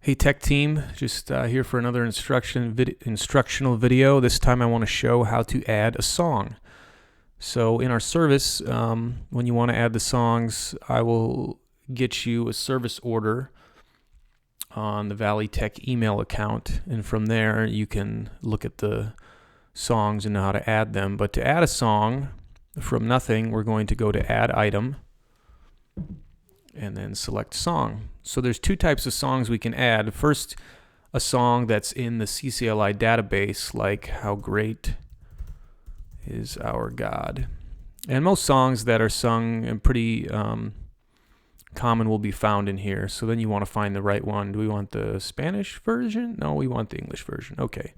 Hey tech team, just here for another instructional video. This time I want to show how to add a song. So in our service, when you want to add the songs, I will get you a service order on the Valley Tech email account, and from there you can look at the songs and know how to add them. But to add a song from nothing, we're going to go to Add Item and then select Song. So there's two types of songs we can add. First, a song that's in the CCLI database, like How Great Is Our God. And most songs that are sung and pretty common will be found in here. So then you want to find the right one. Do we want the Spanish version? No, we want the English version. Okay.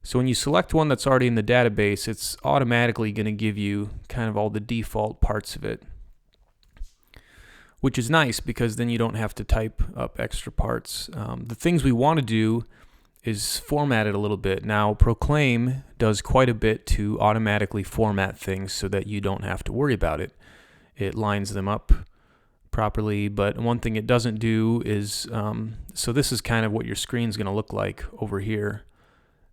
So when you select one that's already in the database, it's automatically going to give you kind of all the default parts of it, which is nice because then you don't have to type up extra parts. The things we want to do is format it a little bit. Now, Proclaim does quite a bit to automatically format things so that you don't have to worry about it. It lines them up properly, but one thing it doesn't do is, so this is kind of what your screen's going to look like over here.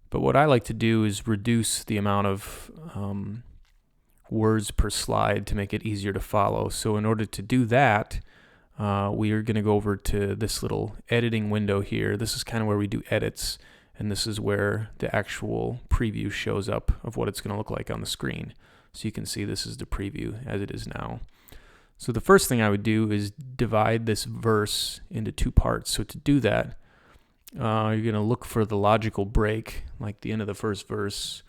But what I like to do is reduce the amount of words per slide to make it easier to follow. So in order to do that, we are going to go over to this little editing window here. This is kind of where we do edits, and this is where the actual preview shows up of what it's going to look like on the screen. So you can see this is the preview as it is now. So the first thing I would do is divide this verse into two parts. So to do that, you're going to look for the logical break, like the end of the first verse.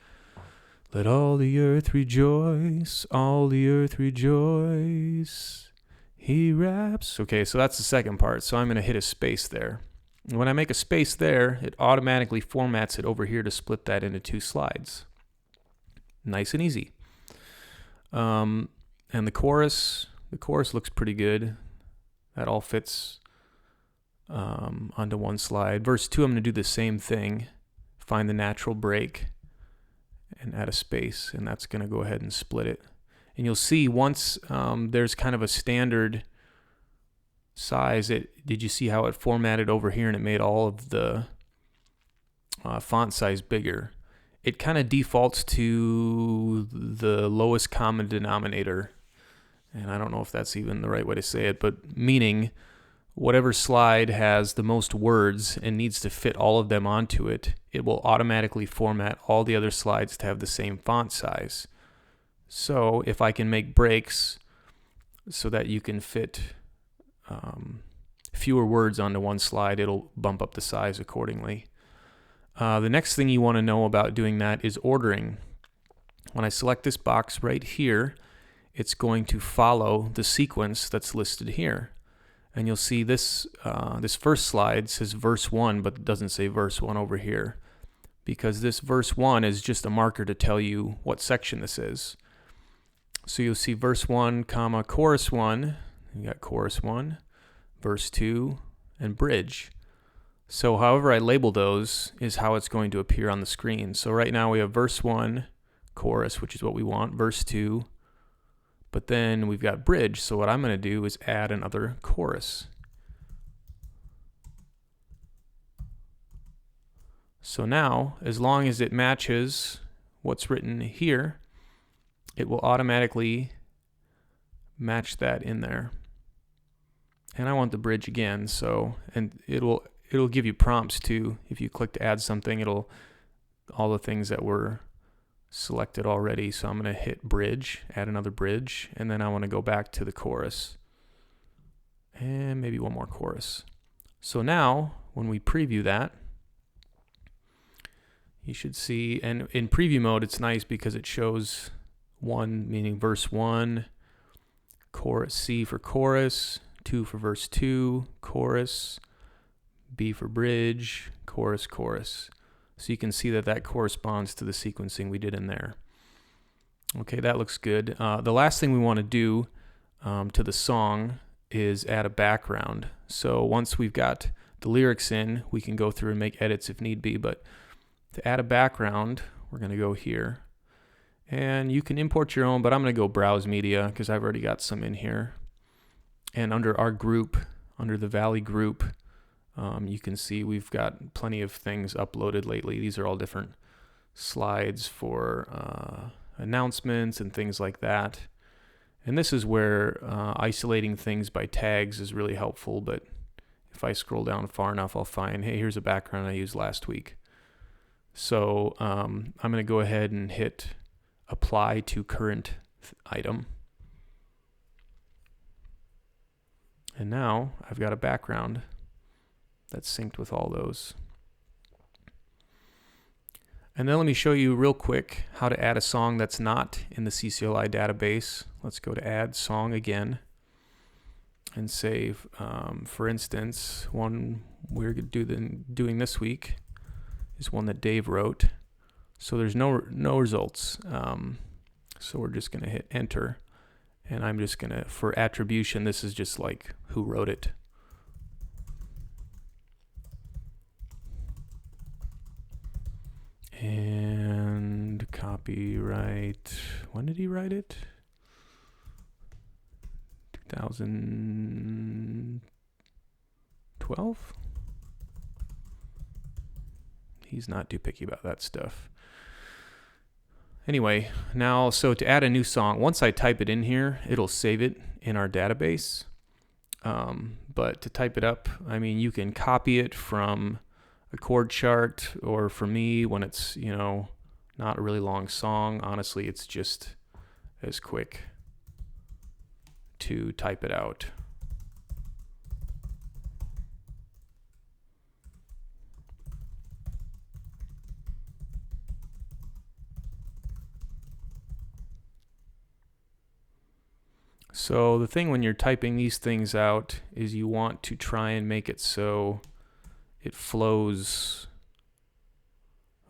Let all the earth rejoice, all the earth rejoice. He raps. Okay, so that's the second part. So I'm going to hit a space there. And when I make a space there, it automatically formats it over here to split that into two slides. Nice and easy. And the chorus looks pretty good. That all fits onto one slide. Verse 2, I'm going to do the same thing. Find the natural break and add a space, and that's going to go ahead and split it. And you'll see once there's kind of a standard size, did you see how it formatted over here and it made all of the font size bigger? It kind of defaults to the lowest common denominator, and I don't know if that's even the right way to say it, but meaning whatever slide has the most words and needs to fit all of them onto it, it will automatically format all the other slides to have the same font size. So if I can make breaks so that you can fit fewer words onto one slide, it'll bump up the size accordingly. The next thing you want to know about doing that is ordering. When I select this box right here, it's going to follow the sequence that's listed here. And you'll see this first slide says verse 1, but it doesn't say verse 1 over here, because this verse 1 is just a marker to tell you what section this is. So you'll see verse 1, comma, chorus 1, you got chorus 1, verse 2, and bridge. So however I label those is how it's going to appear on the screen. So right now we have verse 1, chorus, which is what we want, verse 2, but then we've got bridge. So what I'm going to do is add another chorus. So now, as long as it matches what's written here, it will automatically match that in there. And I want the bridge again, and it'll give you prompts too. If you click to add something, all the things that were selected already. So I'm going to hit bridge, add another bridge, and then I want to go back to the chorus and maybe one more chorus. So now when we preview that, you should see, and in preview mode it's nice because it shows 1 meaning verse 1, chorus, C for chorus, 2 for verse 2, chorus, B for bridge, chorus, chorus. So you can see that corresponds to the sequencing we did in there. Okay, that looks good. The last thing we want to do to the song is add a background. So once we've got the lyrics in, we can go through and make edits if need be. But to add a background, we're going to go here. And you can import your own, but I'm going to go Browse Media because I've already got some in here. And under our group, under the Valley group, You can see we've got plenty of things uploaded lately. These are all different slides for announcements and things like that. And this is where isolating things by tags is really helpful, but if I scroll down far enough, I'll find, hey, here's a background I used last week. So I'm going to go ahead and hit apply to current item. And now I've got a background that's synced with all those. And then let me show you real quick how to add a song that's not in the CCLI database. Let's go to add song again and save. For instance, one we're doing this week is one that Dave wrote. So there's no results. So we're just going to hit enter. And I'm just going to, for attribution, this is just like who wrote it. And copyright, when did he write it? 2012? He's not too picky about that stuff. Anyway, now, so to add a new song, once I type it in here, it'll save it in our database. But to type it up, I mean, you can copy it from a chord chart, or for me, when it's, not a really long song, honestly, it's just as quick to type it out. So the thing when you're typing these things out is you want to try and make it so it flows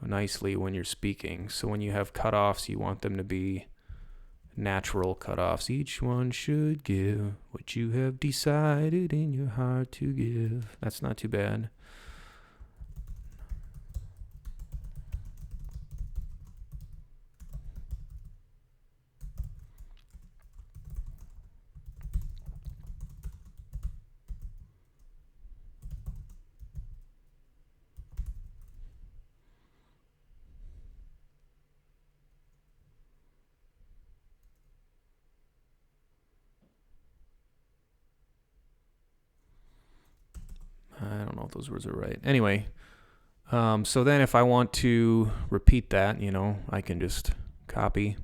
nicely when you're speaking. So when you have cutoffs, you want them to be natural cutoffs. Each one should give what you have decided in your heart to give. That's not too bad. I don't know if those words are right. Anyway, so then if I want to repeat that, I can just copy,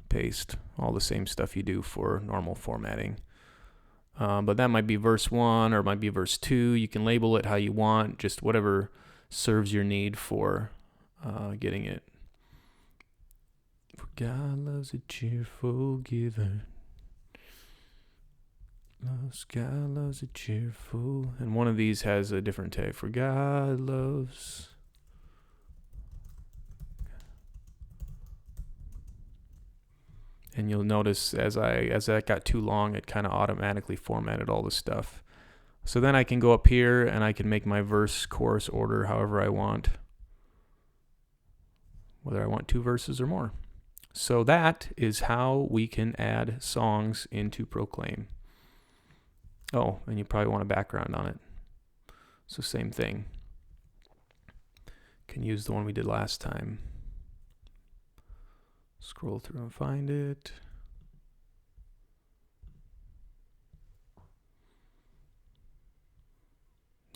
paste, all the same stuff you do for normal formatting. But that might be verse 1 or it might be verse 2. You can label it how you want, just whatever serves your need for getting it. For God loves a cheerful giver. God loves a cheerful. And one of these has a different tag. For God loves. And you'll notice as that got too long, it kind of automatically formatted all the stuff. So then I can go up here and I can make my verse chorus order however I want, whether I want 2 verses or more. So that is how we can add songs into Proclaim. Oh, and you probably want a background on it. So same thing. Can use the one we did last time. Scroll through and find it.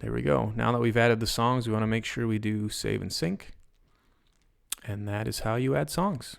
There we go. Now that we've added the songs, we want to make sure we do save and sync. And that is how you add songs.